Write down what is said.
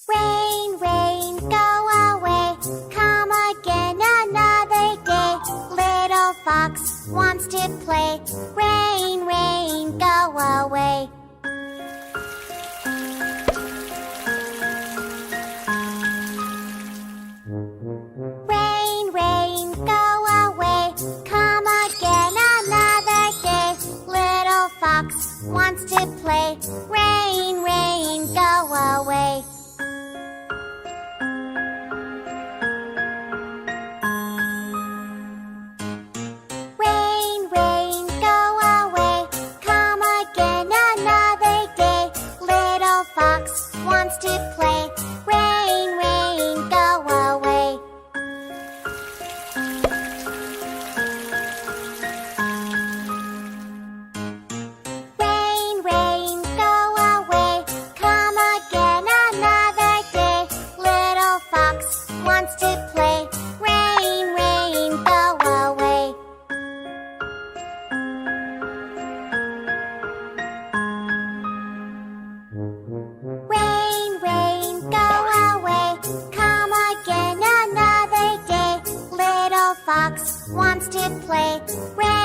Rain, rain, go away. Come again another day. Little fox wants to play. Rain, rain, go away. Rain, rain, go away. Come again another day. Little fox wants to play. Rain, rain, go away. Rain, rain, go away. Come again another day. Little fox wants to play. Rain, rain, go away. Rain, rain, go away. Come again another day. Little fox wants to play. Rain, rain, go away. Rain, rain, go away. Come again another day. Little fox wants to play. Rain,